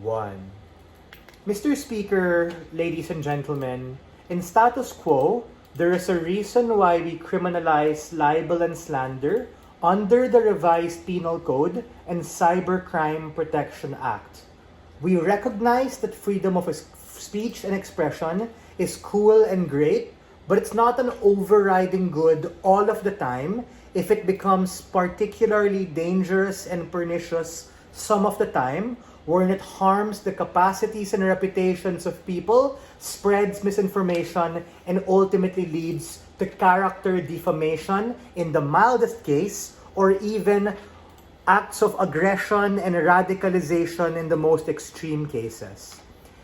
One. Mr. Speaker, ladies and gentlemen, in status quo, there is a reason why we criminalize libel and slander under the revised Penal Code and Cybercrime Protection Act. We recognize that freedom of speech and expression is cool and great, but it's not an overriding good all of the time if it becomes particularly dangerous and pernicious some of the time, wherein it harms the capacities and reputations of people, spreads misinformation, and ultimately leads to character defamation in the mildest case, or even acts of aggression and radicalization in the most extreme cases.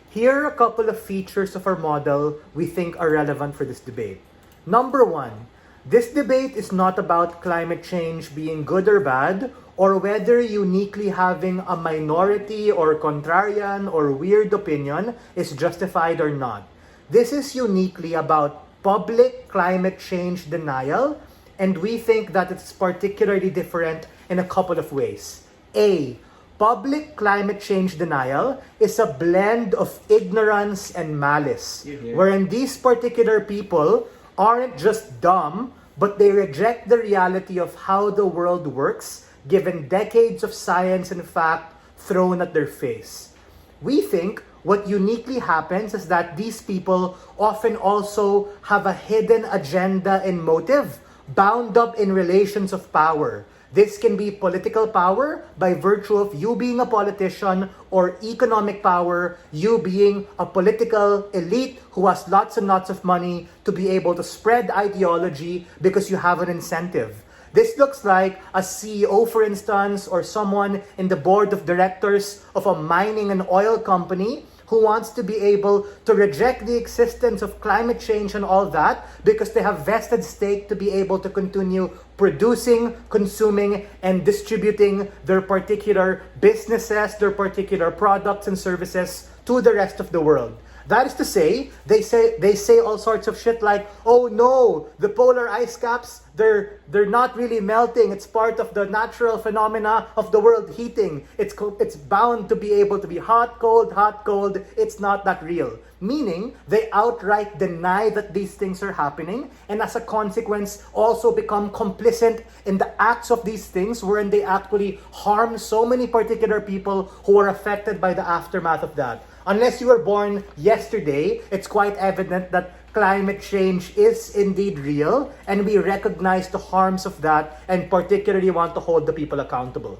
Here are a couple of features of our model we think are relevant for this debate. Number one, this debate is not about climate change being good or bad, or whether uniquely having a minority or contrarian or weird opinion is justified or not. This is uniquely about public climate change denial, and we think that it's particularly different in a couple of ways. A, public climate change denial is a blend of ignorance and malice, wherein these particular people aren't just dumb, but they reject the reality of how the world works given decades of science and fact thrown at their face. We think what uniquely happens is that these people often also have a hidden agenda and motive bound up in relations of power. This can be political power by virtue of you being a politician, or economic power, you being a political elite who has lots and lots of money to be able to spread ideology because you have an incentive. This looks like a CEO, for instance, or someone in the board of directors of a mining and oil company who wants to be able to reject the existence of climate change and all that because they have vested stake to be able to continue producing, consuming, and distributing their particular businesses, their particular products and services to the rest of the world. That is to say, they say all sorts of shit like, oh no, the polar ice caps, they're not really melting. It's part of the natural phenomena of the world heating. It's bound to be able to be hot, cold. It's not that real. Meaning, they outright deny that these things are happening, and as a consequence, also become complicit in the acts of these things, wherein they actually harm so many particular people who are affected by the aftermath of that. Unless you were born yesterday, it's quite evident that climate change is indeed real, and we recognize the harms of that and particularly want to hold the people accountable.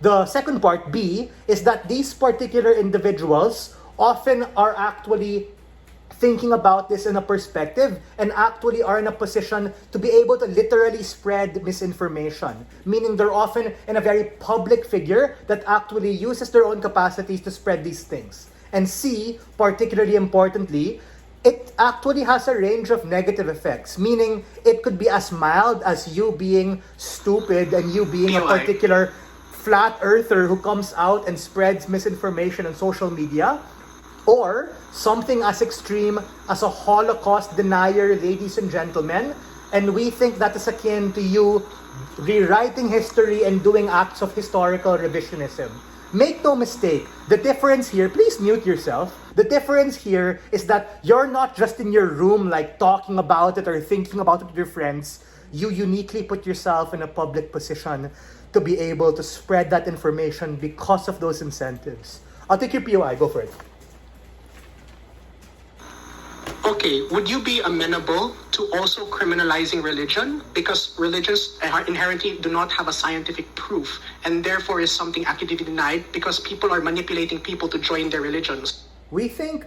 The second part, B, is that these particular individuals often are actually thinking about this in a perspective and actually are in a position to be able to literally spread misinformation. Meaning they're often in a very public figure that actually uses their own capacities to spread these things. And C, particularly importantly, it actually has a range of negative effects, meaning it could be as mild as you being stupid and you being a particular flat earther who comes out and spreads misinformation on social media, or something as extreme as a Holocaust denier, ladies and gentlemen. And we think that is akin to you rewriting history and doing acts of historical revisionism. Make no mistake, the difference here, please mute yourself. The difference here is that you're not just in your room like talking about it or thinking about it with your friends. You uniquely put yourself in a public position to be able to spread that information because of those incentives. I'll take your POI, go for it. Okay, would you be amenable to also criminalizing religion? Because religions inherently do not have a scientific proof, and therefore is something actively denied because people are manipulating people to join their religions. We think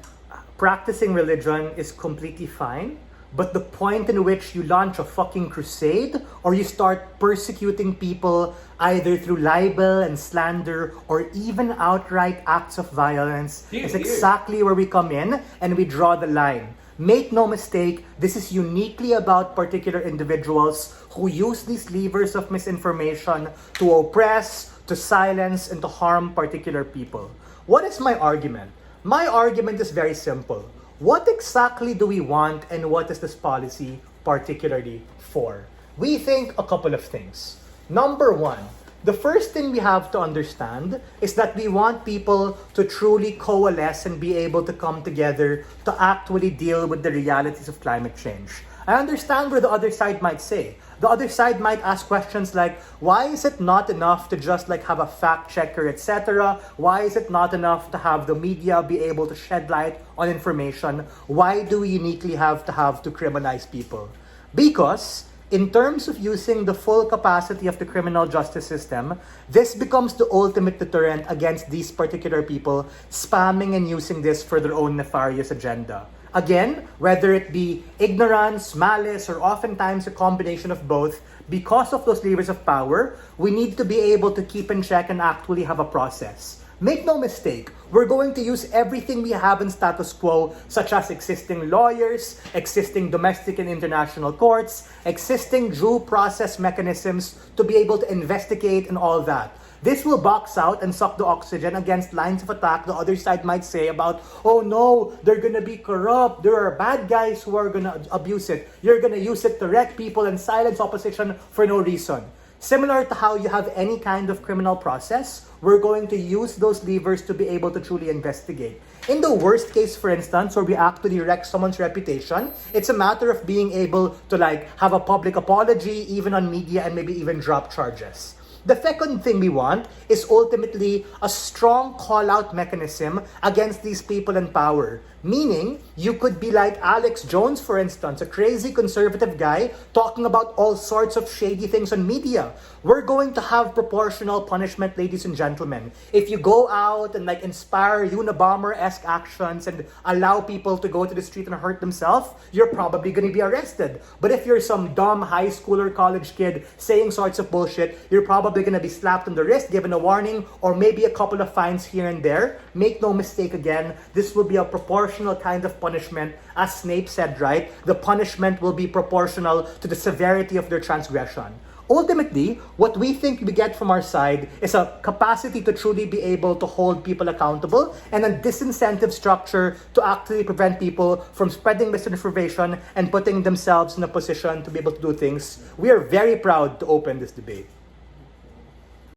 practicing religion is completely fine, but the point in which you launch a fucking crusade or you start persecuting people either through libel and slander or even outright acts of violence is exactly where we come in and we draw the line. Make no mistake, this is uniquely about particular individuals who use these levers of misinformation to oppress, to silence, and to harm particular people. What is my argument? My argument is very simple. What exactly do we want and what is this policy particularly for? We think a couple of things. Number one, The first thing we have to understand is that we want people to truly coalesce and be able to come together to actually deal with the realities of climate change. I understand where the other side might say. The other side might ask questions like, why is it not enough to just have a fact checker, etc.? Why is it not enough to have the media be able to shed light on information? Why do we uniquely have to criminalize people? Because in terms of using the full capacity of the criminal justice system, this becomes the ultimate deterrent against these particular people spamming and using this for their own nefarious agenda. Again, whether it be ignorance, malice, or oftentimes a combination of both, because of those levers of power, we need to be able to keep in check and actually have a process. Make no mistake, we're going to use everything we have in status quo, such as existing lawyers, existing domestic and international courts, existing due process mechanisms to be able to investigate and all that. This will box out and suck the oxygen against lines of attack the other side might say about, oh no, they're gonna be corrupt, there are bad guys who are gonna abuse it, you're gonna use it to wreck people and silence opposition for no reason. Similar to how you have any kind of criminal process, we're going to use those levers to be able to truly investigate. In the worst case, for instance, where we actually wreck someone's reputation, it's a matter of being able to have a public apology, even on media, and maybe even drop charges. The second thing we want is ultimately a strong call-out mechanism against these people in power. Meaning, you could be like Alex Jones, for instance, a crazy conservative guy talking about all sorts of shady things on media. We're going to have proportional punishment, ladies and gentlemen. If you go out and inspire Unabomber-esque actions and allow people to go to the street and hurt themselves, you're probably going to be arrested. But if you're some dumb high school or college kid saying sorts of bullshit, you're probably going to be slapped on the wrist, given a warning, or maybe a couple of fines here and there. Make no mistake again, this will be a proportional kind of punishment. As Snape said, right? The punishment will be proportional to the severity of their transgression. Ultimately, what we think we get from our side is a capacity to truly be able to hold people accountable and a disincentive structure to actually prevent people from spreading misinformation and putting themselves in a position to be able to do things. We are very proud to open this debate.